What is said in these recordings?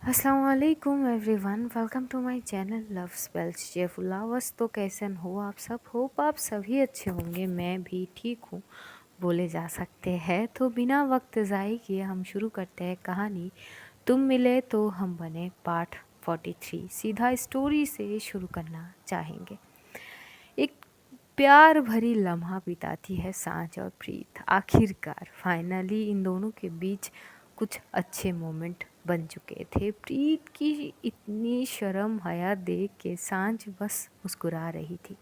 अस्सलाम वालेकुम everyone, welcome to my channel love spells cheerful lovers. तो कैसे हो आप सब? होप आप सभी अच्छे होंगे। मैं भी ठीक हूँ बोले जा सकते हैं। तो बिना वक्त ज़ाय किए हम शुरू करते हैं कहानी तुम मिले तो हम बने पार्ट 43। सीधा स्टोरी से शुरू करना चाहेंगे। एक प्यार भरी लम्हा बिताती है सांझ और प्रीत। आखिरकार फाइनली इन दोनों के बीच कुछ अच्छे मोमेंट बन चुके थे। प्रीत की इतनी शर्म हया देख के सांझ बस मुस्कुरा रही थी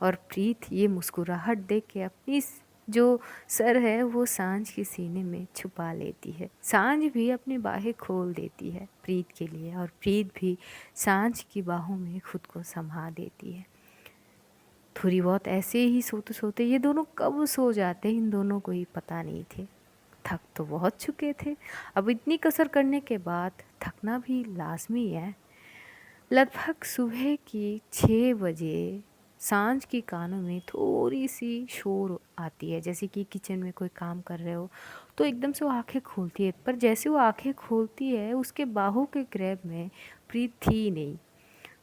और प्रीत ये मुस्कुराहट देख के अपनी जो सर है वो सांझ के सीने में छुपा लेती है। सांझ भी अपनी बाहें खोल देती है प्रीत के लिए और प्रीत भी सांझ की बाहों में खुद को संभाल देती है। थोड़ी बहुत ऐसे ही सोते सोते ये दोनों कब सो जाते इन दोनों को ही पता नहीं थे। थक तो बहुत चुके थे, अब इतनी कसर करने के बाद थकना भी लाजमी है। लगभग सुबह की 6 बजे सांझ की कानों में थोड़ी सी शोर आती है, जैसे कि किचन में कोई काम कर रहे हो। तो एकदम से वो आंखें खोलती है, पर जैसे वो आंखें खोलती है उसके बाहों के ग्रैब में प्रीत थी ही नहीं।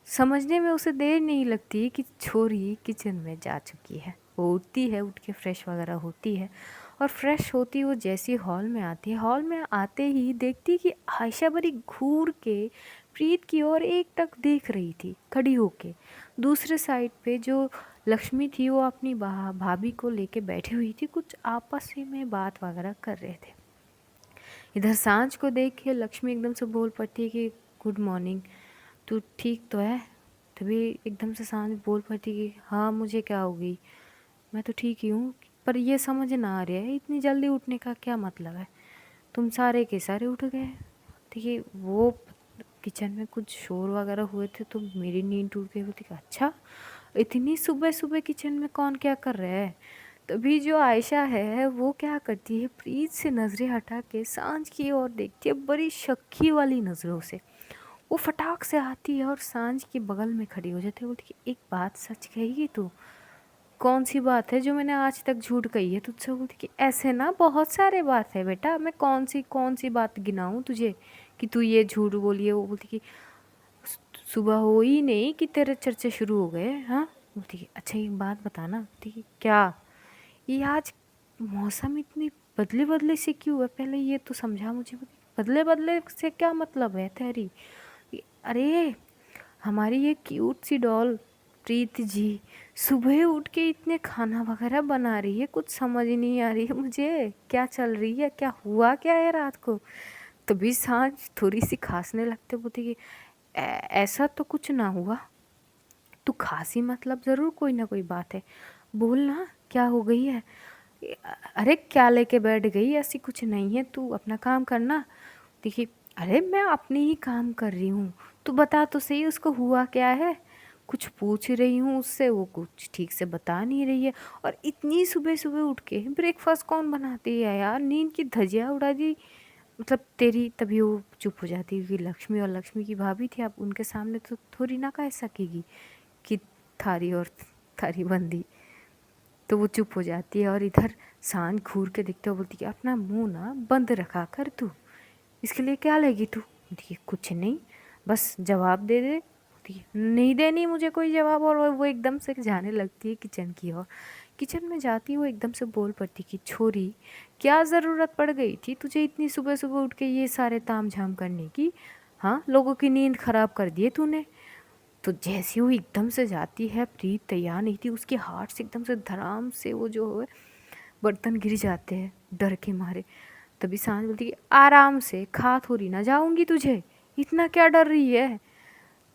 समझने में उसे देर नहीं लगती कि छोरी किचन में जा चुकी है। वो उठती है, उठ के फ्रेश वगैरह होती है और फ्रेश होती वो जैसी हॉल में आती है, हॉल में आते ही देखती कि आयशा बड़ी घूर के प्रीत की ओर एक टक देख रही थी खड़ी होके। दूसरे साइड पे जो लक्ष्मी थी वो अपनी भाभी को लेके बैठी हुई थी, कुछ आपस में बात वगैरह कर रहे थे। इधर सांझ को देख के लक्ष्मी एकदम से बोल पड़ती है कि गुड मॉर्निंग, तू ठीक तो है? तभी एकदम से सांझ बोल पड़ती कि हाँ, मुझे क्या होगी, मैं तो ठीक ही हूँ। पर ये समझ ना आ रहा है इतनी जल्दी उठने का क्या मतलब है, तुम सारे के सारे उठ गए। देखिए वो किचन में कुछ शोर वगैरह हुए थे तो मेरी नींद टूट गई। बोलती कि अच्छा, इतनी सुबह सुबह किचन में कौन क्या कर रहा है? तभी जो आयशा है वो क्या करती है, प्रीत से नज़रें हटा के सांझ की ओर देखती है बड़ी शक्की वाली नज़रों से। वो फटाक से आती है और सांझ के बगल में खड़ी हो जाती है। बोलती कि एक बात सच कहेगी तू? कौन सी बात है जो मैंने आज तक झूठ कही है तुझसे? बोलती कि ऐसे ना बहुत सारे बात है बेटा, मैं कौन सी बात गिनाऊं तुझे कि तू ये झूठ बोली है। वो बोलती कि सुबह हो ही नहीं कि तेरे चर्चे शुरू हो गए। हाँ, बोलती कि अच्छा एक बात बताना। बोलती कि क्या? ये आज मौसम इतनी बदले बदले से क्यों है, पहले ये तो समझा मुझे। बदले बदले से क्या मतलब है तेरी? अरे हमारी ये क्यूट सी डॉल प्रीत जी सुबह उठ के इतने खाना वगैरह बना रही है, कुछ समझ ही नहीं आ रही है मुझे क्या चल रही है, क्या हुआ क्या है रात को। तभी सांझ थोड़ी सी खांसने लगते, बोलती कि ऐसा तो कुछ ना हुआ, तू खांसी मतलब ज़रूर कोई ना कोई बात है, बोल ना क्या हो गई है। अरे क्या लेके बैठ गई, ऐसी कुछ नहीं है, तू अपना काम करना। देखिए अरे मैं अपनी ही काम कर रही हूँ, तू बता तो सही उसको हुआ क्या है। कुछ पूछ रही हूँ उससे, वो कुछ ठीक से बता नहीं रही है। और इतनी सुबह सुबह उठ के ब्रेकफास्ट कौन बनाती है यार, नींद की धजिया उड़ा दी मतलब तेरी। तभी वो चुप हो जाती है क्योंकि लक्ष्मी और लक्ष्मी की भाभी थी, अब उनके सामने तो थोड़ी ना कह सकेगी कि थारी और थारी बंदी। तो वो चुप हो जाती है और इधर सांझ घूर के देखते हो, बोलती कि अपना मुंह ना बंद रखा कर तू, इसके लिए क्या लेगी तू? बोलती कुछ नहीं, बस जवाब दे दे। बोलती नहीं देनी मुझे कोई जवाब। और वो एकदम से जाने लगती है किचन की ओर। किचन में जाती वो एकदम से बोल पड़ती कि छोरी, क्या ज़रूरत पड़ गई थी तुझे इतनी सुबह सुबह उठ के ये सारे ताम झाम करने की? हाँ, लोगों की नींद खराब कर दिए तूने। तो जैसे वो एकदम से जाती है, प्रीत तैयार नहीं थी, उसके हाथ से एकदम से धड़ाम से वो जो है बर्तन गिर जाते हैं डर के मारे। तभी सांझ बोलती कि आराम से खा, थोड़ी ना जाऊंगी तुझे, इतना क्या डर रही है।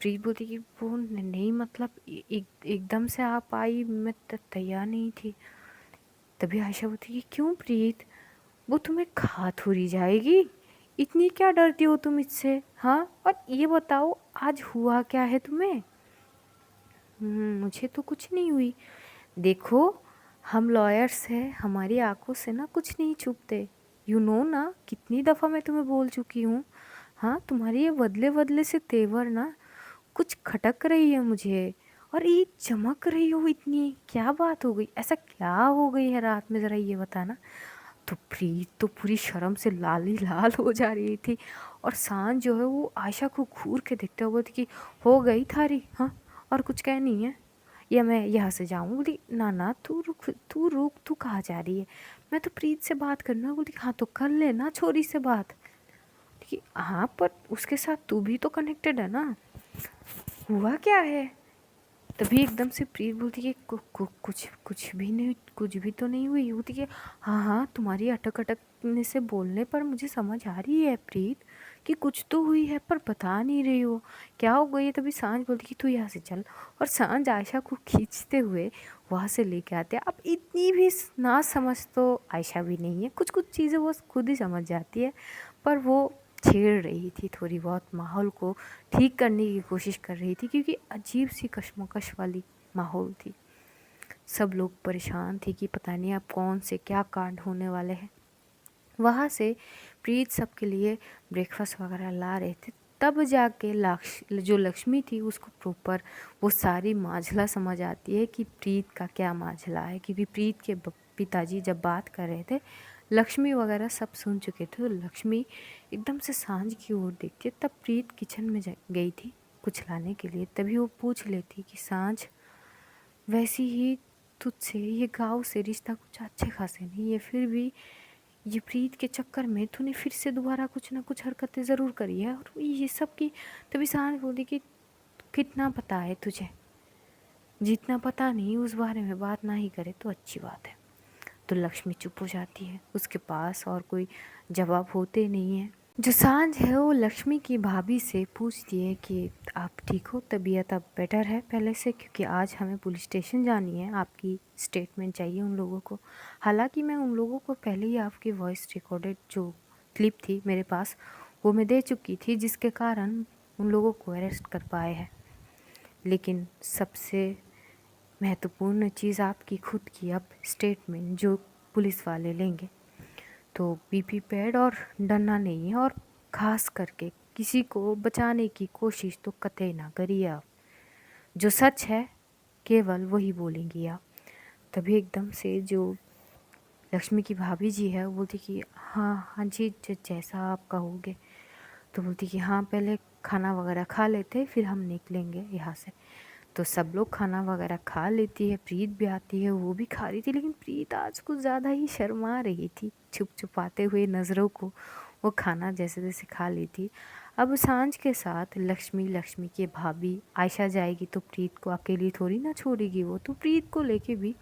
प्रीत बोलती कि वो नहीं मतलब एकदम से आप आई, मैं तैयार नहीं थी। तभी आयशा बोलती कि क्यों प्रीत, वो तुम्हें खा थोड़ी जाएगी, इतनी क्या डरती हो तुम इससे? हाँ, और ये बताओ आज हुआ क्या है तुम्हें? मुझे तो कुछ नहीं हुई। देखो हम लॉयर्स हैं, हमारी आंखों से ना कुछ नहीं छुपते। यू नो ना, कितनी दफ़ा मैं तुम्हें बोल चुकी हूँ। हाँ, तुम्हारी ये बदले बदले से तेवर ना कुछ खटक रही है मुझे। और ये चमक रही हो इतनी, क्या बात हो गई, ऐसा क्या हो गई है रात में, ज़रा ये बताना। तो प्रीत तो पूरी शर्म से लाल ही लाल हो जा रही थी और सांझ जो है वो आयशा को घूर के देखते हुए बोलती कि हो गई थारी, हाँ और कुछ कहनी है या मैं यहाँ से जाऊँ? बोली ना ना तू रुक, तू रुक, तू कहाँ जा रही है? मैं तो प्रीत से बात करना। बोली हाँ तो कर लेना छोरी से बात। कि हाँ पर उसके साथ तू भी तो कनेक्टेड है ना, हुआ क्या है? तभी एकदम से प्रीत बोलती है कुछ भी नहीं, कुछ भी तो नहीं हुई। बोलती है हाँ हाँ तुम्हारी अटक अटकने से बोलने पर मुझे समझ आ रही है प्रीत कि कुछ तो हुई है, पर बता नहीं रही हो क्या हो गई है। तभी सांझ बोलती कि तू यहाँ से चल, और सांझ आयशा को खींचते हुए वहाँ से लेके आते हैं। अब इतनी भी ना समझ तो आयशा भी नहीं है, कुछ कुछ चीज़ें वो खुद ही समझ जाती है, पर वो छेड़ रही थी थोड़ी बहुत, माहौल को ठीक करने की कोशिश कर रही थी, क्योंकि अजीब सी कशमकश वाली माहौल थी। सब लोग परेशान थे कि पता नहीं अब कौन से क्या कांड होने वाले हैं। वहाँ से प्रीत सबके लिए ब्रेकफास्ट वगैरह ला रहे थे, तब जाके जो लक्ष्मी थी उसको प्रॉपर वो सारी माझला समझ आती है कि प्रीत का क्या माझला है, क्योंकि प्रीत के पिताजी जब बात कर रहे थे लक्ष्मी वगैरह सब सुन चुके थे। तो लक्ष्मी एकदम से सांझ की ओर देखती है, तब प्रीत किचन में गई थी कुछ लाने के लिए। तभी वो पूछ लेती कि सांझ वैसे ही तुझसे ये गाँव से रिश्ता कुछ अच्छे खासे नहीं है, फिर भी ये प्रीत के चक्कर में तूने फिर से दोबारा कुछ ना कुछ हरकतें ज़रूर करी है और ये सब की। तभी सांझ बोली कि कितना पता है तुझे? जितना पता नहीं उस बारे में बात ना ही करे तो अच्छी बात है। तो लक्ष्मी चुप हो जाती है, उसके पास और कोई जवाब होते नहीं है। जो सांझ है वो लक्ष्मी की भाभी से पूछती है कि आप ठीक हो, तबीयत अब बेटर है पहले से? क्योंकि आज हमें पुलिस स्टेशन जानी है, आपकी स्टेटमेंट चाहिए उन लोगों को। हालांकि मैं उन लोगों को पहले ही आपकी वॉइस रिकॉर्डेड जो क्लिप थी मेरे पास वो मैं दे चुकी थी, जिसके कारण उन लोगों को अरेस्ट कर पाए हैं। लेकिन सबसे महत्वपूर्ण चीज़ आपकी खुद की अब स्टेटमेंट जो पुलिस वाले लेंगे, तो बीपी पैड और डरना नहीं है, और ख़ास करके किसी को बचाने की कोशिश तो कतई ना करिए आप। जो सच है केवल वही बोलेंगी आप। तभी एकदम से जो लक्ष्मी की भाभी जी है वो बोलती कि हाँ हाँ जी जैसा आप कहोगे। तो बोलती कि हाँ पहले खाना वगैरह खा लेते फिर हम निकलेंगे यहाँ से। तो सब लोग खाना वगैरह खा लेती है, प्रीत भी आती है, वो भी खा रही थी, लेकिन प्रीत आज कुछ ज़्यादा ही शर्मा रही थी, छुप छुपाते हुए नज़रों को वो खाना जैसे जैसे खा ली थी। अब सांझ के साथ लक्ष्मी की भाभी आयशा जाएगी तो प्रीत को अकेली थोड़ी ना छोड़ेगी वो, तो प्रीत को लेके भी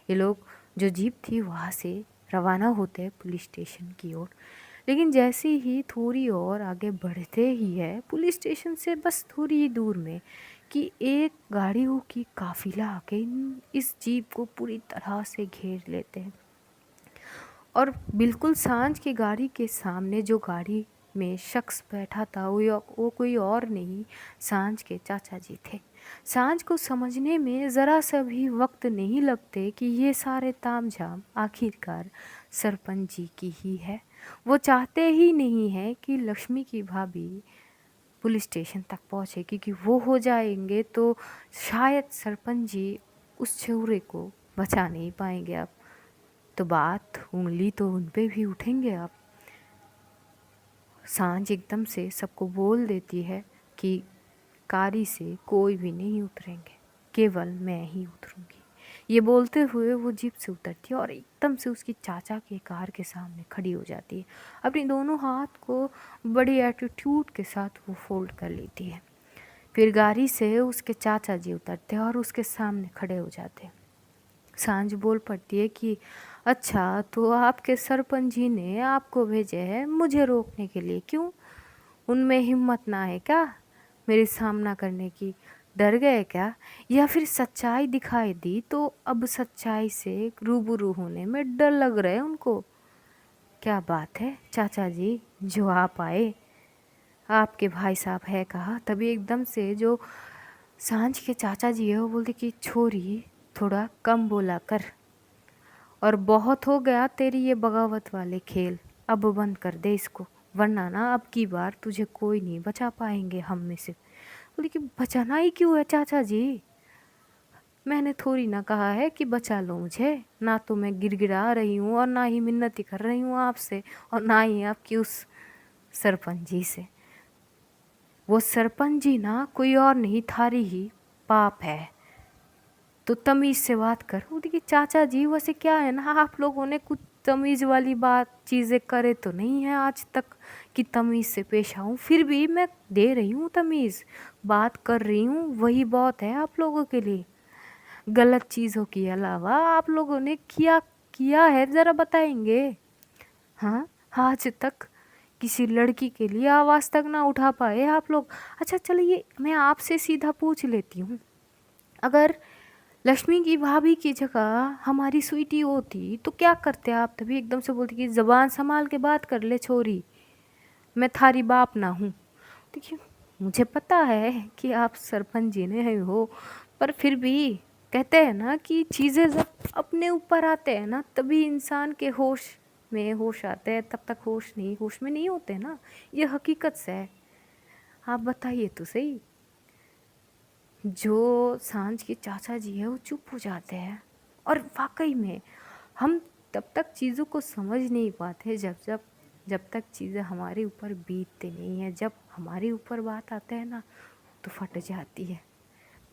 ये लोग जो जीप थी वहाँ से रवाना होते हैं पुलिस स्टेशन की ओर। लेकिन जैसे ही थोड़ी और आगे बढ़ते ही है पुलिस स्टेशन से बस थोड़ी ही दूर में कि एक गाड़ियों की काफिला आके इस जीप को पूरी तरह से घेर लेते हैं। और बिल्कुल सांझ की गाड़ी के सामने जो गाड़ी में शख्स बैठा था वो कोई और नहीं, सांझ के चाचा जी थे। सांझ को समझने में ज़रा सा भी वक्त नहीं लगते कि ये सारे तामझाम आखिरकार सरपंच जी की ही है। वो चाहते ही नहीं है कि लक्ष्मी की भाभी पुलिस स्टेशन तक पहुँचे, क्योंकि वो हो जाएंगे तो शायद सरपंच जी उस छुरे को बचा नहीं पाएंगे। अब तो बात उंगली तो उन पे भी उठेंगे। अब सांझ एकदम से सबको बोल देती है कि कारी से कोई भी नहीं उतरेंगे, केवल मैं ही उतरूंगी। ये बोलते हुए वो जीप से उतरती है और एकदम से उसकी चाचा के कार के सामने खड़ी हो जाती है। अपनी दोनों हाथ को बड़ी एटीट्यूड के साथ वो फोल्ड कर लेती है। फिर गाड़ी से उसके चाचा जी उतरते हैं और उसके सामने खड़े हो जाते हैं। सांझ बोल पड़ती है कि अच्छा तो आपके सरपंच जी ने आपको भेजे है मुझे रोकने के लिए, क्यों? उनमें हिम्मत ना है क्या मेरे सामना करने की? डर गए क्या? या फिर सच्चाई दिखाई दी तो अब सच्चाई से रूबरू होने में डर लग रहा है उनको? क्या बात है चाचा जी जो आप आए, आपके भाई साहब है कहा? तभी एकदम से जो सांझ के चाचा जी है वो बोलते कि छोरी थोड़ा कम बोला कर, और बहुत हो गया तेरी ये बगावत वाले खेल, अब बंद कर दे इसको, वरना ना अब की बार तुझे कोई नहीं बचा पाएंगे हम में से। बोले कि बचाना ही क्यों है चाचा जी? मैंने थोड़ी ना कहा है कि बचा लो मुझे, ना तो मैं गिड़गिड़ा रही हूँ और ना ही मिन्नती कर रही हूँ आपसे, और ना ही आपकी उस सरपंच जी से। वो सरपंच जी ना कोई और नहीं, थारी ही पाप है, तो तमीज़ से बात कर। वो देखिए चाचा जी, वैसे क्या है ना, आप लोगों ने कुछ तमीज़ वाली बात चीज़ें करे तो नहीं है आज तक कि तमीज़ से पेश आऊँ, फिर भी मैं दे रही हूँ तमीज़, बात कर रही हूँ, वही बहुत है आप लोगों के लिए। गलत चीज़ों के अलावा आप लोगों ने किया किया है ज़रा बताएंगे? हाँ, आज तक किसी लड़की के लिए आवाज़ तक ना उठा पाए आप लोग। अच्छा चलिए मैं आपसे सीधा पूछ लेती हूँ, अगर लक्ष्मी की भाभी की जगह हमारी स्वीटी होती तो क्या करते आप? तभी एकदम से बोलती कि ज़बान संभाल के बात कर ले छोरी, मैं थारी बाप ना हूँ। देखिए मुझे पता है कि आप सरपंच जी ने हो, पर फिर भी कहते हैं ना कि चीज़ें जब अपने ऊपर आते हैं ना तभी इंसान के होश आते हैं, तब तक होश में नहीं होते ना, ये हकीकत से है। आप बताइए तो सही। जो सांझ के चाचा जी है वो चुप हो जाते हैं, और वाकई में हम तब तक चीज़ों को समझ नहीं पाते जब तक चीज़ें हमारे ऊपर बीतते नहीं है। जब हमारे ऊपर बात आते हैं ना तो फट जाती है,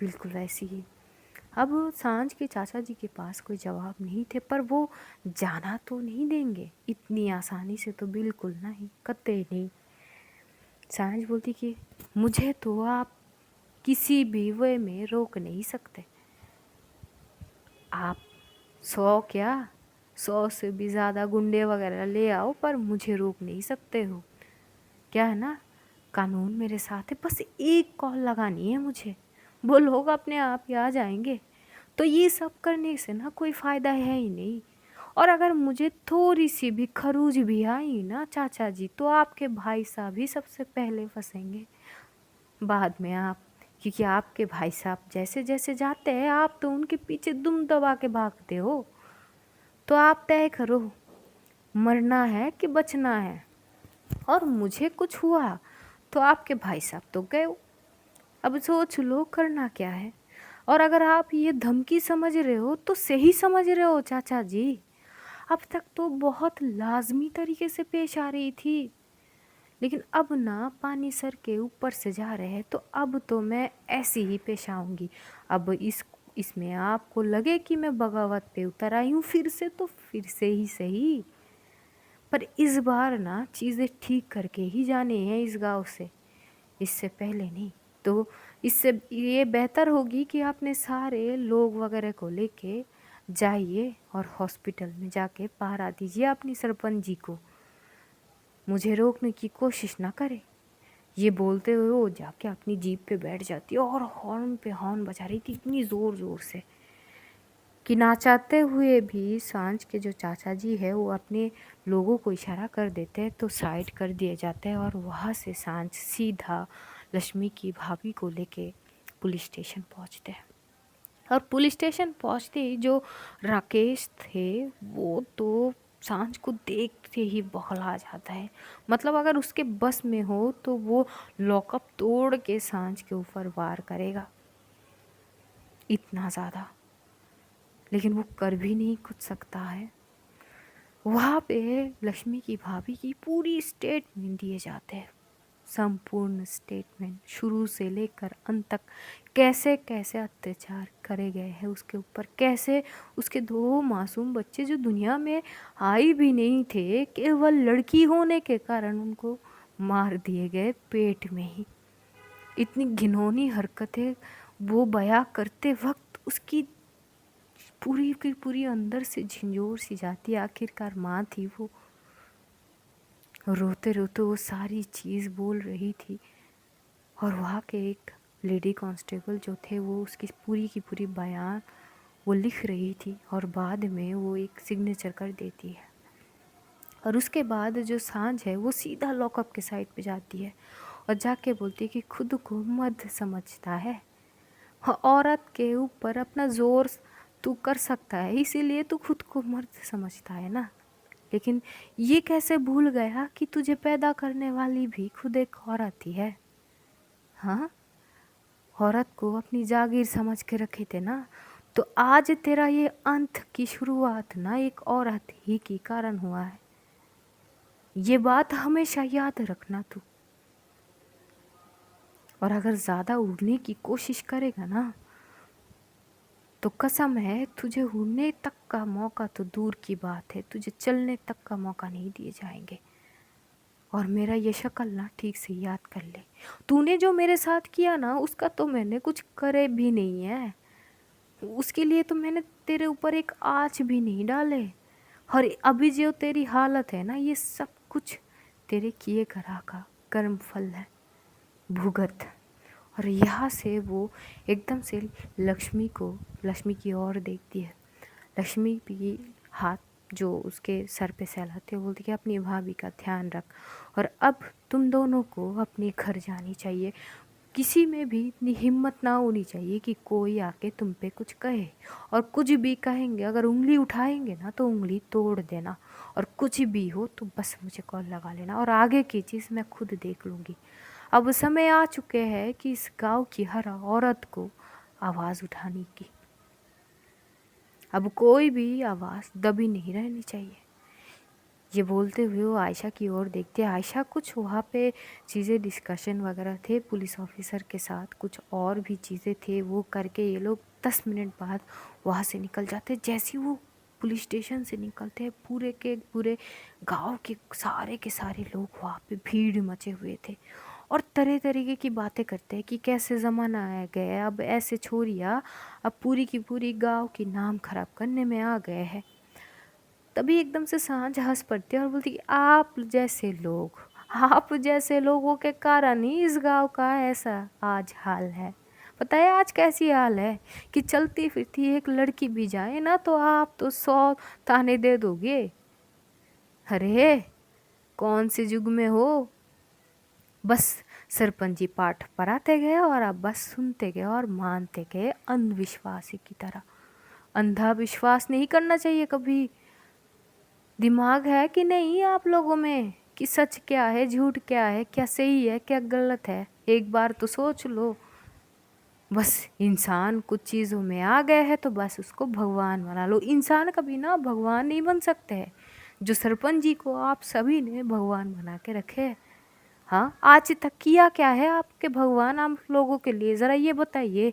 बिल्कुल वैसी ही। अब सांझ के चाचा जी के पास कोई जवाब नहीं थे, पर वो जाना तो नहीं देंगे इतनी आसानी से, तो बिल्कुल नहीं, कतई नहीं। सांझ बोलती कि मुझे तो आप किसी भी वे में रोक नहीं सकते। आप 100 क्या 100 से भी ज़्यादा गुंडे वगैरह ले आओ, पर मुझे रोक नहीं सकते हो। क्या है ना, कानून मेरे साथ है, बस एक कॉल लगानी है मुझे, वो लोग अपने आप ही आ जाएंगे। तो ये सब करने से ना कोई फ़ायदा है ही नहीं। और अगर मुझे थोड़ी सी भी खरूज भी आई ना चाचा जी, तो आपके भाई साहब ही सबसे पहले फंसेंगे, बाद में आप। क्योंकि आपके भाई साहब जैसे जैसे जाते हैं आप तो उनके पीछे दुम दबा के भागते हो। तो आप तय करो, मरना है कि बचना है। और मुझे कुछ हुआ तो आपके भाई साहब तो गए, अब सोच लो करना क्या है। और अगर आप ये धमकी समझ रहे हो तो सही समझ रहे हो चाचा जी, अब तक तो बहुत लाजमी तरीके से पेश आ रही थी, लेकिन अब ना पानी सर के ऊपर से जा रहे हैं, तो अब तो मैं ऐसी ही पेश आऊँगी। अब इसमें आपको लगे कि मैं बगावत पे उतर आई हूँ फिर से, तो फिर से ही सही, पर इस बार ना चीज़ें ठीक करके ही जाने हैं इस गांव से, इससे पहले नहीं। तो इससे ये बेहतर होगी कि आपने सारे लोग वगैरह को लेके जाइए और हॉस्पिटल में जाके पहरा दीजिए अपनी सरपंच जी को, मुझे रोकने की कोशिश ना करे। ये बोलते हुए वो जाके अपनी जीप पे बैठ जाती है और हॉर्न पे हॉर्न बजा रही थी इतनी ज़ोर ज़ोर से कि ना चाहते हुए भी सांझ के जो चाचा जी है वो अपने लोगों को इशारा कर देते हैं, तो साइड कर दिए जाते हैं। और वहाँ से सांझ सीधा लक्ष्मी की भाभी को लेके पुलिस स्टेशन पहुँचते हैं। और पुलिस स्टेशन पहुँचते ही जो राकेश थे वो तो सांझ को देखते ही बौखला जाता है। मतलब अगर उसके बस में हो तो वो लॉकअप तोड़ के सांझ के ऊपर वार करेगा, इतना ज़्यादा, लेकिन वो कर भी नहीं कुछ सकता है। वहाँ पे लक्ष्मी की भाभी की पूरी स्टेटमेंट दिए जाते हैं, संपूर्ण स्टेटमेंट, शुरू से लेकर अंत तक कैसे कैसे अत्याचार करे गए हैं उसके ऊपर, कैसे उसके 2 मासूम बच्चे जो दुनिया में आए भी नहीं थे, केवल लड़की होने के कारण उनको मार दिए गए पेट में ही। इतनी घिनौनी हरकतें वो बयां करते वक्त उसकी पूरी की पूरी अंदर से झिंझोर सी जाती। आखिरकार माँ थी वो, रोते रोते वो सारी चीज़ बोल रही थी। और वहाँ के एक लेडी कांस्टेबल जो थे वो उसकी पूरी की पूरी बयान वो लिख रही थी, और बाद में वो एक सिग्नेचर कर देती है। और उसके बाद जो सांझ है वो सीधा लॉकअप के साइड पे जाती है और जाके बोलती है कि खुद को मर्द समझता है, औरत के ऊपर अपना जोर तू कर सकता है, इसीलिए तू खुद को मर्द समझता है ना, लेकिन ये कैसे भूल गया कि तुझे पैदा करने वाली भी खुद एक औरत ही है। हाँ, औरत को अपनी जागीर समझ के रखे थे ना, तो आज तेरा ये अंत की शुरुआत ना एक औरत ही के कारण हुआ है, ये बात हमेशा याद रखना तू। और अगर ज़्यादा उड़ने की कोशिश करेगा ना तो कसम है तुझे उड़ने तक का मौका तो दूर की बात है, तुझे चलने तक का मौका नहीं दिए जाएंगे। और मेरा ये शक्ल ना ठीक से याद कर ले, तूने जो मेरे साथ किया ना उसका तो मैंने कुछ करे भी नहीं है, उसके लिए तो मैंने तेरे ऊपर एक आँच भी नहीं डाले। और अभी जो तेरी हालत है ना ये सब कुछ तेरे किए करा का कर्म फल है, भुगत। और यहाँ से वो एकदम से लक्ष्मी की ओर देखती है। लक्ष्मी भी हाथ जो उसके सर पे सहलाते बोलती कि अपनी भाभी का ध्यान रख, और अब तुम दोनों को अपने घर जानी चाहिए। किसी में भी इतनी हिम्मत ना होनी चाहिए कि कोई आके तुम पे कुछ कहे, और कुछ भी कहेंगे अगर उंगली उठाएंगे ना तो उंगली तोड़ देना, और कुछ भी हो तो बस मुझे कॉल लगा लेना, और आगे की चीज़ मैं खुद देख लूँगी। अब समय आ चुके हैं कि इस गांव की हर औरत को आवाज़ उठाने की। अब कोई भी आवाज़ दबी नहीं रहनी चाहिए। ये बोलते हुए वो आयशा की ओर देखते। आयशा कुछ वहाँ पे चीज़ें डिस्कशन वगैरह थे पुलिस ऑफिसर के साथ, कुछ और भी चीज़ें थे, वो करके ये लोग 10 मिनट बाद वहाँ से निकल जाते। जैसे ही वो पुलिस स्टेशन से निकलते हैं पूरे के पूरे गांव के सारे लोग वहाँ पे भीड़ मचे हुए थे और तरह तरीके की बातें करते हैं कि कैसे ज़माना आ गया है, अब ऐसे छोरिया अब पूरी की पूरी गांव की नाम खराब करने में आ गए हैं। तभी एकदम से सांझ हंस पड़ती है और बोलती कि आप जैसे लोगों के कारण ही इस गांव का ऐसा आज हाल है। पता है आज कैसी हाल है कि चलती फिरती एक लड़की भी जाए ना तो आप तो 100 ताने दे दोगे। अरे कौन से युग में हो। बस सरपंची पाठ पढ़ाते गए और आप बस सुनते गए और मानते गए अंधविश्वासी की तरह। अंधा विश्वास नहीं करना चाहिए कभी। दिमाग है कि नहीं आप लोगों में कि सच क्या है झूठ क्या है, क्या सही है क्या गलत है, एक बार तो सोच लो। बस इंसान कुछ चीज़ों में आ गए हैं तो बस उसको भगवान बना लो। इंसान कभी ना भगवान नहीं बन सकते हैं। जो सरपंच जी को आप सभी ने भगवान बना के रखे है, हाँ आज तक किया क्या है आपके भगवान आप लोगों के लिए, ज़रा ये बताइए।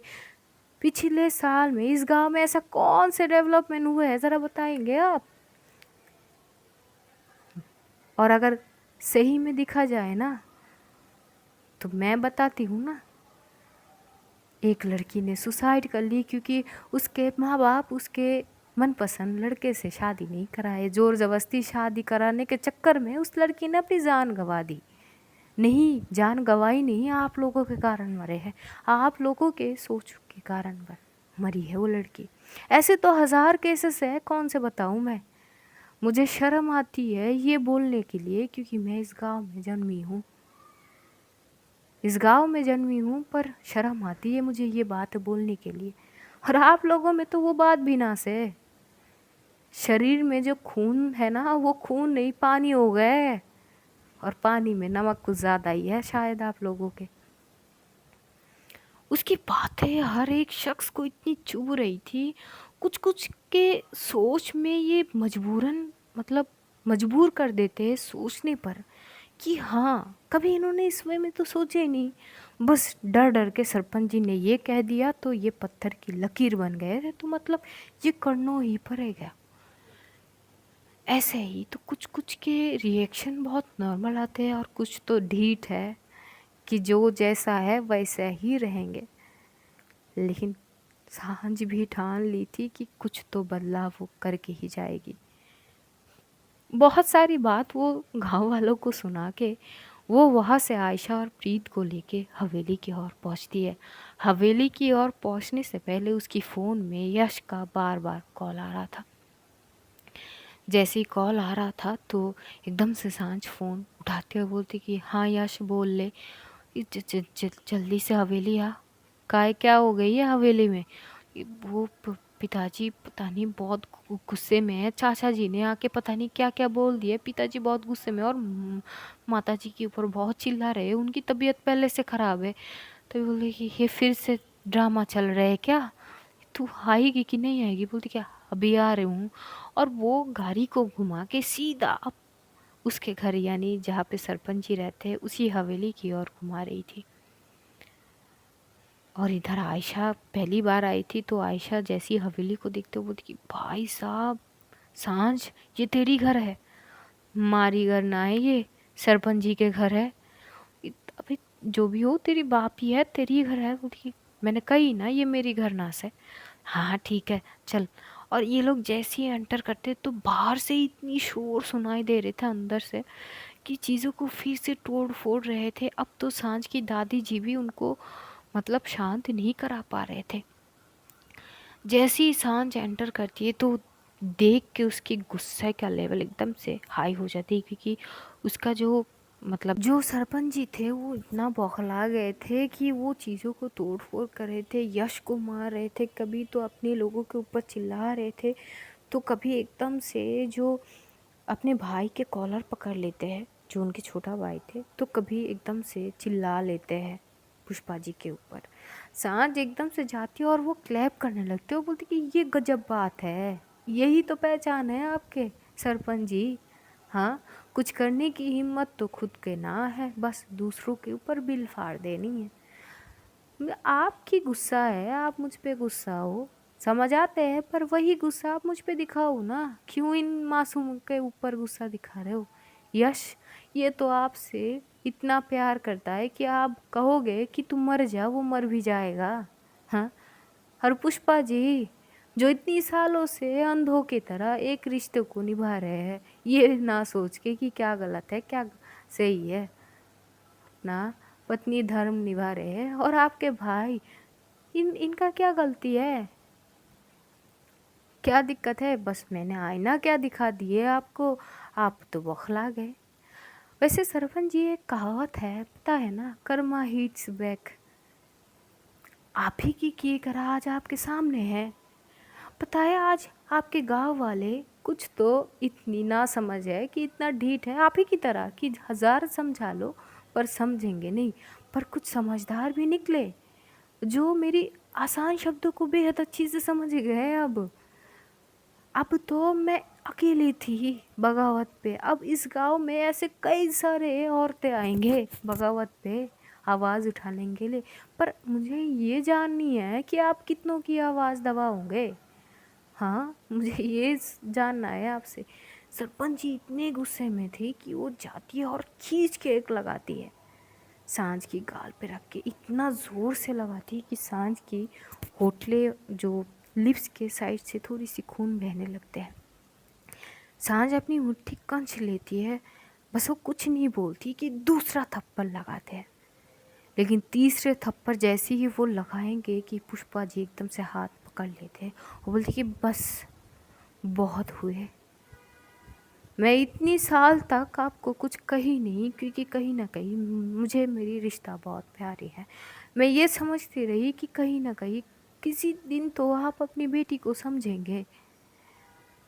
पिछले साल में इस गांव में ऐसा कौन से डेवलपमेंट हुए हैं, ज़रा बताएंगे आप। और अगर सही में दिखा जाए ना तो मैं बताती हूँ ना, एक लड़की ने सुसाइड कर ली क्योंकि उसके माँ बाप उसके मनपसंद लड़के से शादी नहीं कराए। ज़ोर ज़बरदस्ती शादी कराने के चक्कर में उस लड़की ने अपनी जान गंवा दी। नहीं, जान गंवाई नहीं, आप लोगों के कारण मरे हैं, आप लोगों के सोच के कारण मरी है वो लड़की। ऐसे तो 1000 केसेस है, कौन से बताऊँ मैं। मुझे शर्म आती है ये बोलने के लिए क्योंकि मैं इस गांव में जन्मी हूँ, इस गांव में जन्मी हूँ, पर शर्म आती है मुझे ये बात बोलने के लिए। और आप लोगों में तो वो बात भी ना से, शरीर में जो खून है ना वो खून नहीं पानी हो गए, और पानी में नमक कुछ ज़्यादा ही है शायद आप लोगों के। उसकी बातें हर एक शख्स को इतनी चुभ रही थी, कुछ कुछ के सोच में ये मजबूरन मतलब मजबूर कर देते हैं सोचने पर कि हाँ कभी इन्होंने इस वे में तो सोचे ही नहीं। बस डर डर के सरपंच जी ने ये कह दिया तो ये पत्थर की लकीर बन गए थे, तो मतलब ये करना ही पड़ेगा। ऐसे ही तो कुछ कुछ के रिएक्शन बहुत नॉर्मल आते हैं और कुछ तो ढीठ है कि जो जैसा है वैसा ही रहेंगे। लेकिन सांझ भी ठान ली थी कि कुछ तो बदलाव वो करके ही जाएगी। बहुत सारी बात वो गांव वालों को सुना के वो वहाँ से आयशा और प्रीत को लेके हवेली की ओर पहुँचती है। हवेली की ओर पहुँचने से पहले उसकी फ़ोन में यश का बार बार कॉल आ रहा था। जैसे ही कॉल आ रहा था तो एकदम से सांझ फ़ोन उठाते हुए बोलती कि हाँ यश बोल ले, जल्दी से हवेली आ। काय क्या हो गई है हवेली में। वो पिताजी पता नहीं बहुत गुस्से में है, चाचा जी ने आके पता नहीं क्या क्या बोल दिया, पिताजी बहुत गुस्से में और माता जी के ऊपर बहुत चिल्ला रहे हैं, उनकी तबीयत पहले से ख़राब है। तो बोले कि ये फिर से ड्रामा चल रहा है क्या, तू आएगी कि नहीं आएगी। बोलती क्या अभी आ रही हूँ। और वो गाड़ी को घुमा के सीधा अब उसके घर यानी जहाँ पे सरपंच जी रहते हैं उसी हवेली की ओर घुमा रही थी। और इधर आयशा पहली बार आई थी, तो आयशा जैसी हवेली को देखते हुए बोलती कि भाई साहब सांझ, ये तेरी घर है? हमारी घर ना है, ये सरपंच जी के घर है। अभी जो भी हो तेरी बाप ही है, तेरी घर है। बोलती मैंने कही ना ये मेरी घर नास है। हाँ ठीक है चल। और ये लोग जैसे ही एंटर करते तो बाहर से ही इतनी शोर सुनाई दे रहे थे अंदर से कि चीज़ों को फिर से तोड़ फोड़ रहे थे। अब तो सांझ की दादी जी भी उनको मतलब शांत नहीं करा पा रहे थे। जैसे ही सांझ एंटर करती है तो देख के उसकी गुस्से का लेवल एकदम से हाई हो जाती है, क्योंकि उसका जो मतलब जो सरपंच जी थे वो इतना बौखला गए थे कि वो चीज़ों को तोड़ फोड़ कर रहे थे, यश को मार रहे थे, कभी तो अपने लोगों के ऊपर चिल्ला रहे थे, तो कभी एकदम से जो अपने भाई के कॉलर पकड़ लेते हैं, जो उनके छोटा भाई थे, तो कभी एकदम से चिल्ला लेते हैं पुष्पा जी के ऊपर। सांझ एकदम से जाती है और वो क्लैप करने लगते, वो बोलती कि ये गजब बात है, यही तो पहचान है आपके सरपंच जी। हाँ, कुछ करने की हिम्मत तो खुद के ना है, बस दूसरों के ऊपर बिल फाड़ देनी है। आपकी गुस्सा है, आप मुझ पे गुस्सा हो, समझ आते हैं, पर वही गुस्सा आप मुझ पे दिखाओ ना। क्यों इन मासूम के ऊपर गुस्सा दिखा रहे हो? यश ये तो आपसे इतना प्यार करता है कि आप कहोगे कि तुम मर जा, वो मर भी जाएगा। हाँ, और पुष्पा जी जो इतनी सालों से अंधों की तरह एक रिश्ते को निभा रहे हैं, ये ना सोच के कि क्या गलत है क्या सही है, ना पत्नी धर्म निभा रहे हैं। और आपके भाई, इनका क्या गलती है, क्या दिक्कत है? बस मैंने आईना क्या दिखा दिए आपको, आप तो बौखला गए। वैसे सरपंच जी एक कहावत है पता है ना, कर्मा हीट्स बैक। आप ही की किए करा आज आपके सामने है। पता है आज आपके गांव वाले कुछ तो इतनी ना समझ है कि इतना ढीठ है आप ही की तरह कि हजार समझा लो पर समझेंगे नहीं। पर कुछ समझदार भी निकले जो मेरी आसान शब्दों को बेहद अच्छी से समझ गए। अब तो मैं अकेली थी बगावत पे, अब इस गांव में ऐसे कई सारे औरतें आएंगे बगावत पे आवाज़ उठाने के लिए, पर मुझे ये जाननी है कि आप कितनों की आवाज़ दबाओगे। हाँ, मुझे ये जानना है आपसे। सरपंच जी इतने गुस्से में थी कि वो जाती है और खींच के एक लगाती है सांझ की गाल पे रख के, इतना ज़ोर से लगाती है कि सांझ की होठले जो लिप्स के साइड से थोड़ी सी खून बहने लगते हैं। सांझ अपनी मुट्ठी कंच लेती है, बस वो कुछ नहीं बोलती कि दूसरा थप्पड़ लगाते हैं। लेकिन तीसरे थप्पड़ जैसे ही वो लगाएंगे कि पुष्पा जी एकदम से हाथ पकड़ लेते हैं, वो बोलती कि बस बहुत हुए, मैं इतनी साल तक आपको कुछ कही नहीं, क्योंकि कहीं ना कहीं मुझे मेरी रिश्ता बहुत प्यारी है। मैं ये समझती रही कि कहीं ना कहीं किसी दिन तो आप अपनी बेटी को समझेंगे,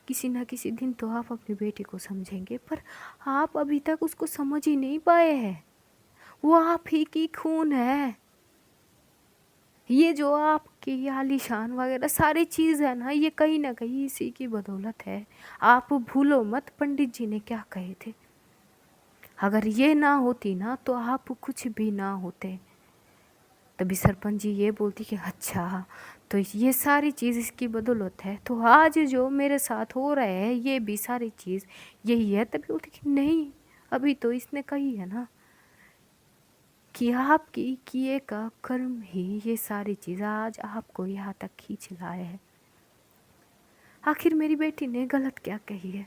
किसी ना किसी दिन तो आप अपनी बेटी को समझेंगे, पर आप अभी तक उसको समझ ही नहीं पाए हैं। वो आप ही की खून है। ये जो आपकी आलीशान वगैरह सारी चीज़ है ना, ये कहीं ना कहीं इसी की बदौलत है। आप भूलो मत पंडित जी ने क्या कहे थे, अगर ये ना होती ना तो आप कुछ भी ना होते। तभी सरपंच जी ये बोलती कि अच्छा, तो ये सारी चीज़ इसकी बदौलत है, तो आज जो मेरे साथ हो रहा है ये भी सारी चीज़ यही है। तभी बोलती कि नहीं, अभी तो इसने कही है ना कि आपकी किए का कर्म ही ये सारी चीज़ आज आपको यहाँ तक खींच लाए है। आखिर मेरी बेटी ने गलत क्या कही है?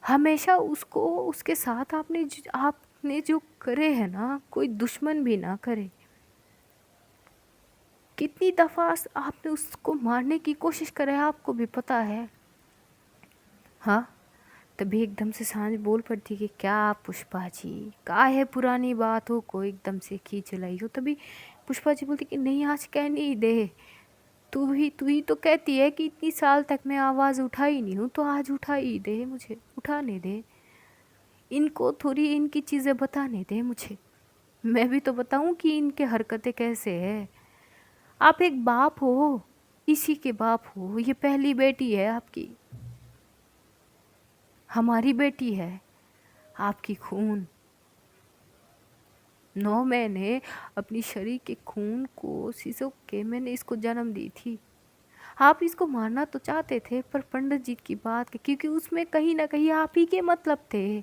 हमेशा उसको उसके साथ आपने जो करे है ना, कोई दुश्मन भी ना करे। कितनी दफ़ा आपने उसको मारने की कोशिश करे, आपको भी पता है। हाँ, तभी एकदम से सांझ बोल पड़ती कि क्या पुष्पा जी, काहे पुरानी बातों को एकदम से खींच लाई हो। तभी पुष्पा जी बोलती कि नहीं आज कहने ही दे, तू ही तो कहती है कि इतनी साल तक मैं आवाज़ उठाई नहीं हूँ, तो आज उठा ही दे, मुझे उठाने दे। इनको थोड़ी इनकी चीज़ें बताने दे मुझे, मैं भी तो बताऊँ कि इनके हरकतें कैसे है। आप एक बाप हो, इसी के बाप हो, ये पहली बेटी है आपकी, हमारी बेटी है, आपकी खून। 9 महीने अपनी शरीर के खून को सिसक के मैंने इसको जन्म दी थी। आप इसको मारना तो चाहते थे, पर पंडित जी की बात के, क्योंकि उसमें कहीं ना कहीं आप ही के मतलब थे।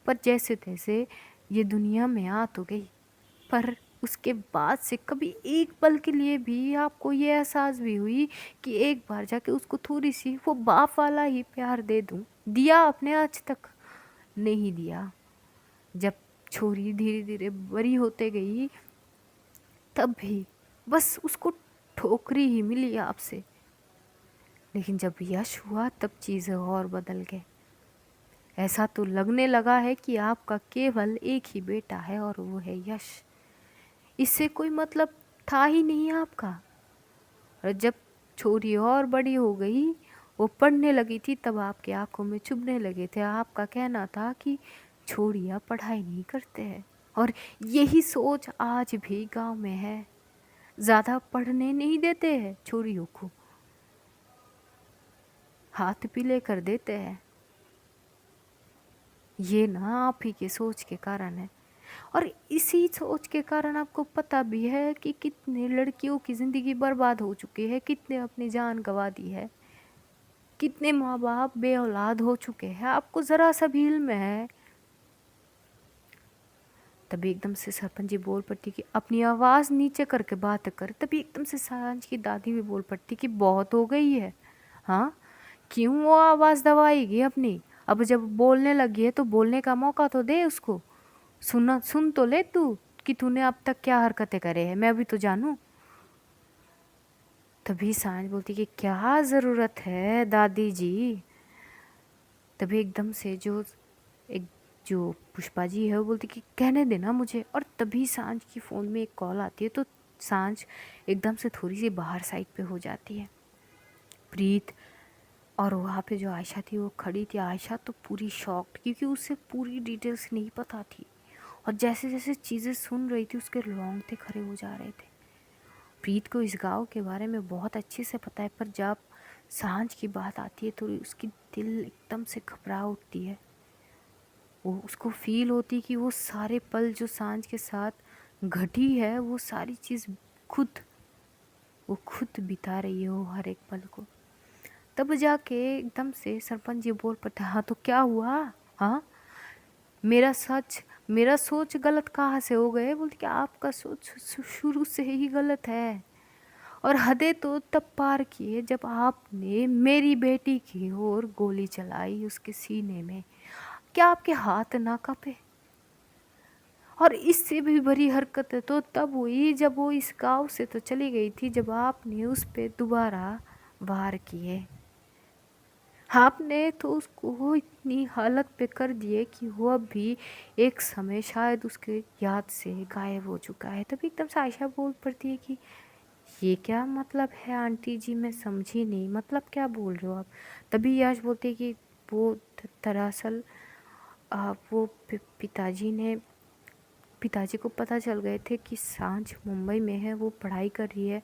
पर जैसे तैसे ये दुनिया में आ तो गई, पर उसके बाद से कभी एक पल के लिए भी आपको ये एहसास भी हुई कि एक बार जाके उसको थोड़ी सी वो बाप वाला ही प्यार दे दूं? दिया आपने आज तक? नहीं दिया। जब छोरी धीरे धीरे बड़ी होते गई, तब भी बस उसको ठोकरी ही मिली आपसे। लेकिन जब यश हुआ तब चीज़ें और बदल गए। ऐसा तो लगने लगा है कि आपका केवल एक ही बेटा है और वो है यश। इससे कोई मतलब था ही नहीं आपका। और जब छोरी और बड़ी हो गई, वो पढ़ने लगी थी, तब आपके आंखों में चुभने लगे थे। आपका कहना था कि छोरियाँ पढ़ाई नहीं करते हैं, और यही सोच आज भी गांव में है। ज़्यादा पढ़ने नहीं देते हैं छोरियों को, हाथ पीले कर देते हैं। ये ना आप ही के सोच के कारण है। और इसी सोच के कारण आपको पता भी है कि कितने लड़कियों की ज़िंदगी बर्बाद हो चुकी है, कितने अपनी जान गंवा दी है, कितने माँ बाप बे औलाद हो चुके हैं। आपको ज़रा सा भी इल्म है? तभी एकदम से सरपंच जी बोल पड़ती कि अपनी आवाज़ नीचे करके बात कर। तभी एकदम से सांझ की दादी भी बोल पड़ती कि बहुत हो गई है। हाँ, क्यों वो आवाज़ दबाएगी अपनी? अब जब बोलने लगी है तो बोलने का मौका तो दे उसको। सुन तो ले तू कि तूने अब तक क्या हरकतें करे हैं, मैं भी तो जानूं। तभी सांझ बोलती कि क्या ज़रूरत है दादी जी। तभी एकदम से जो पुष्पा जी है वो बोलती कि कहने देना मुझे। और तभी सांझ की फ़ोन में एक कॉल आती है, तो सांझ एकदम से थोड़ी सी बाहर साइड पे हो जाती है। प्रीत और वहाँ पे जो आयशा थी वो खड़ी थी। आयशा तो पूरी शॉक्ड, क्योंकि उसे पूरी डिटेल्स नहीं पता थी, और जैसे जैसे चीज़ें सुन रही थी उसके रोंगटे खड़े हो जा रहे थे। प्रीत को इस गांव के बारे में बहुत अच्छे से पता है, पर जब सांझ की बात आती है तो उसकी दिल एकदम से घबरा उठती है। वो उसको फील होती कि वो सारे पल जो सांझ के साथ घटी है, वो सारी चीज़ खुद वो खुद बिता रही है, वो हर एक पल को। तब जाके एकदम से सरपंच जी बोल पड़ता, हाँ तो क्या हुआ? हाँ, मेरा सोच गलत कहाँ से हो गए? बोलते कि आपका सोच शुरू से ही गलत है। और हदें तो तब पार किए जब आपने मेरी बेटी की ओर गोली चलाई उसके सीने में। क्या आपके हाथ ना कांपे? और इससे भी बड़ी हरकत तो तब हुई जब वो इस गांव से तो चली गई थी, जब आपने उस पे दोबारा वार किए। आपने तो उसको इतनी हालत पे कर दिए कि वो अब भी एक समय शायद उसके याद से गायब हो चुका है। तभी एकदम से आयशा बोल पड़ती है कि ये क्या मतलब है आंटी जी, मैं समझी नहीं, मतलब क्या बोल रहे हो आप? तभी यश बोलते कि वो दरअसल वो पिताजी को पता चल गए थे कि सांझ मुंबई में है, वो पढ़ाई कर रही है।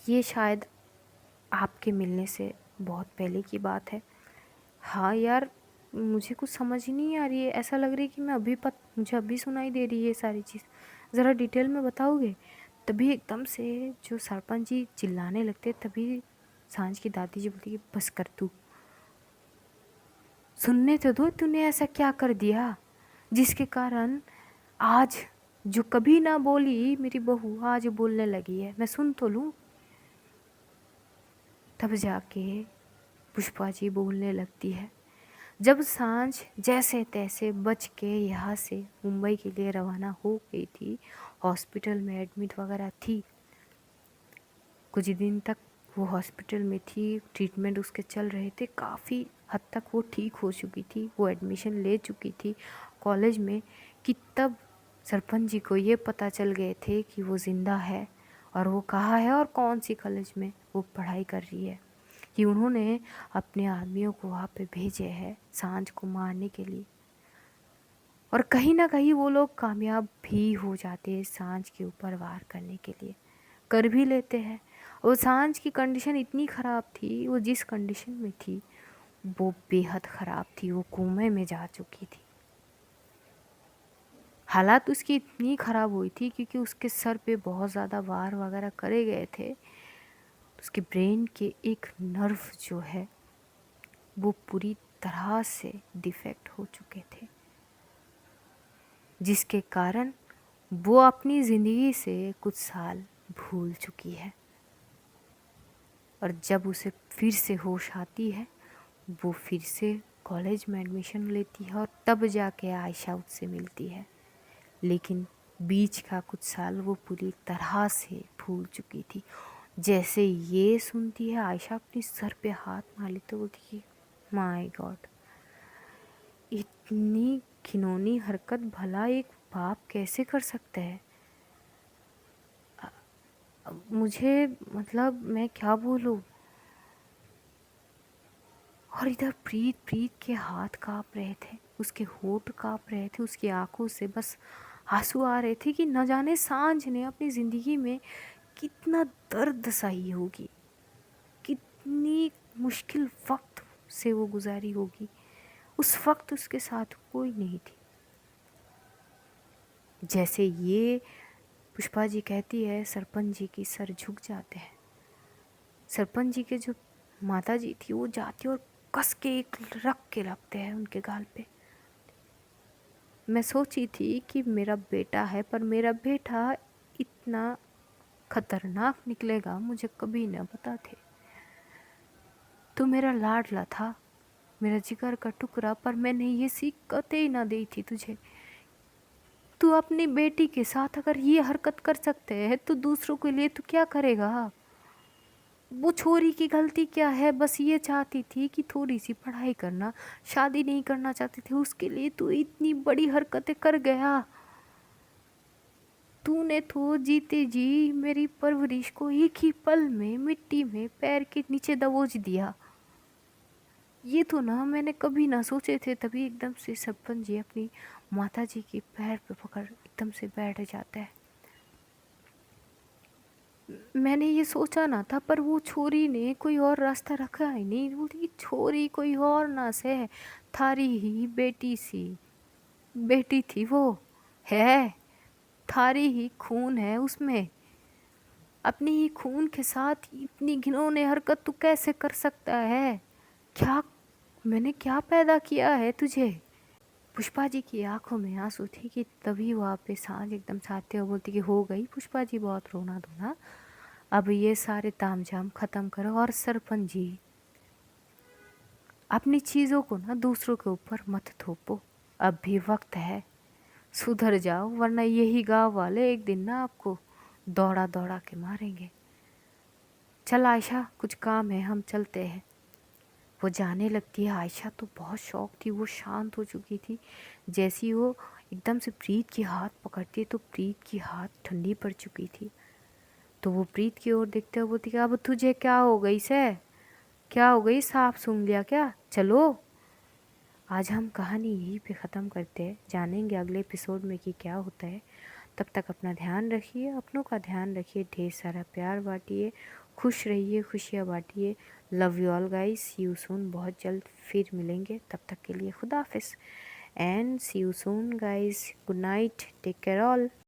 ये शायद आपके मिलने से बहुत पहले की बात है। हाँ यार, मुझे कुछ समझ ही नहीं आ रही है, ऐसा लग रही है कि मुझे अभी सुनाई दे रही है ये सारी चीज़। ज़रा डिटेल में बताओगे? तभी एकदम से जो सरपंच जी चिल्लाने लगते, तभी सांझ की दादी जी बोलती कि बस कर तू, सुनने तो दो, तूने ऐसा क्या कर दिया जिसके कारण आज जो कभी ना बोली मेरी बहू आज बोलने लगी है? मैं सुन तो लूँ। तब जाके पुष्पा जी बोलने लगती है, जब सांझ जैसे तैसे बच के यहाँ से मुंबई के लिए रवाना हो गई थी, हॉस्पिटल में एडमिट वगैरह थी, कुछ दिन तक वो हॉस्पिटल में थी, ट्रीटमेंट उसके चल रहे थे, काफ़ी हद तक वो ठीक हो चुकी थी, वो एडमिशन ले चुकी थी कॉलेज में, कि तब सरपंच जी को ये पता चल गए थे कि वो ज़िंदा है, और वो कहाँ है और कौन सी कॉलेज में वो पढ़ाई कर रही है, कि उन्होंने अपने आदमियों को वहाँ पे भेजे हैं सांझ को मारने के लिए। और कहीं ना कहीं वो लोग कामयाब भी हो जाते हैं सांझ के ऊपर वार करने के लिए, कर भी लेते हैं। वो सांझ की कंडीशन इतनी ख़राब थी, वो जिस कंडीशन में थी वो बेहद ख़राब थी, वो कोमे में जा चुकी थी। हालात उसकी इतनी ख़राब हुई थी क्योंकि उसके सर पे बहुत ज़्यादा वार वगैरह करे गए थे। उसके ब्रेन के एक नर्व जो है वो पूरी तरह से डिफेक्ट हो चुके थे, जिसके कारण वो अपनी ज़िंदगी से कुछ साल भूल चुकी है। और जब उसे फिर से होश आती है वो फिर से कॉलेज में एडमिशन लेती है और तब जाके आयशा उससे मिलती है। लेकिन बीच का कुछ साल वो पूरी तरह से भूल चुकी थी। जैसे ये सुनती है आयशा अपनी सर पे हाथ मार लेते बोलती कि माय गॉड, इतनी घिनौनी हरकत भला एक बाप कैसे कर सकता है। मुझे मतलब मैं क्या बोलूँ। और इधर प्रीत प्रीत के हाथ काँप रहे थे, उसके होंठ काँप रहे थे, उसकी आंखों से बस आंसू आ रहे थे कि न जाने सांझ ने अपनी ज़िंदगी में कितना दर्द सही होगी, कितनी मुश्किल वक्त से वो गुजारी होगी। उस वक्त उसके साथ कोई नहीं थी। जैसे ये पुष्पा जी कहती है सरपंच जी की सर झुक जाते हैं। सरपंच जी के जो माता जी थी वो जाती और कस के एक रख के रखते हैं उनके गाल पे। मैं सोची थी कि मेरा बेटा है, पर मेरा बेटा इतना खतरनाक निकलेगा मुझे कभी न पता थे। तू मेरा लाडला था, मेरा जिगर का टुकड़ा, पर मैंने ये सीख कतई ना दी थी तुझे। तू अपनी बेटी के साथ अगर ये हरकत कर सकते है तो दूसरों के लिए तू क्या करेगा। वो छोरी की गलती क्या है, बस ये चाहती थी कि थोड़ी सी पढ़ाई करना, शादी नहीं करना चाहती थी, उसके लिए तू इतनी बड़ी हरकतें कर गया। तूने तो जीते जी मेरी परवरिश को एक ही पल में मिट्टी में पैर के नीचे दबोच दिया। ये तो ना मैंने कभी ना सोचे थे। तभी एकदम से सरपंच जी अपनी माता जी के पैर पे पकड़ एकदम से बैठ जाता है। मैंने ये सोचा ना था, पर वो छोरी ने कोई और रास्ता रखा ही नहीं। बोली छोरी कोई और ना से थारी ही बेटी सी बेटी थी, वो है थारी ही खून है उसमें। अपनी ही खून के साथ इतनी घिनौनी हरकत तू कैसे कर सकता है। क्या मैंने क्या पैदा किया है तुझे। पुष्पा जी की आंखों में आंसू थे कि तभी वो आप पे सांझ एकदम से आते हुए बोलती कि हो गई पुष्पा जी बहुत रोना धोना, अब ये सारे तामझाम ख़त्म करो। और सरपंच जी अपनी चीज़ों को ना दूसरों के ऊपर मत थोपो, अब भी वक्त है, सुधर जाओ, वरना यही गांव वाले एक दिन ना आपको दौड़ा दौड़ा के मारेंगे। चल आयशा कुछ काम है, हम चलते हैं। वो जाने लगती है। आयशा तो बहुत शौक थी, वो शांत हो चुकी थी। जैसी वो एकदम से प्रीत की हाथ पकड़ती है तो प्रीत की हाथ ठंडी पड़ चुकी थी। तो वो प्रीत की ओर देखते हुए बोलती अब तुझे क्या हो गई से, क्या हो गई, सांप सूंघ लिया क्या। चलो आज हम कहानी यहीं पे ख़त्म करते हैं, जानेंगे अगले एपिसोड में कि क्या होता है। तब तक अपना ध्यान रखिए, अपनों का ध्यान रखिए, ढेर सारा प्यार बांटिए, खुश रहिए, खुशियाँ बांटिए। Love you all guys, see you soon. बहुत जल्द फिर मिलेंगे, तब तक के लिए खुदा हाफिज़ and see you soon guys. Good night, take care all.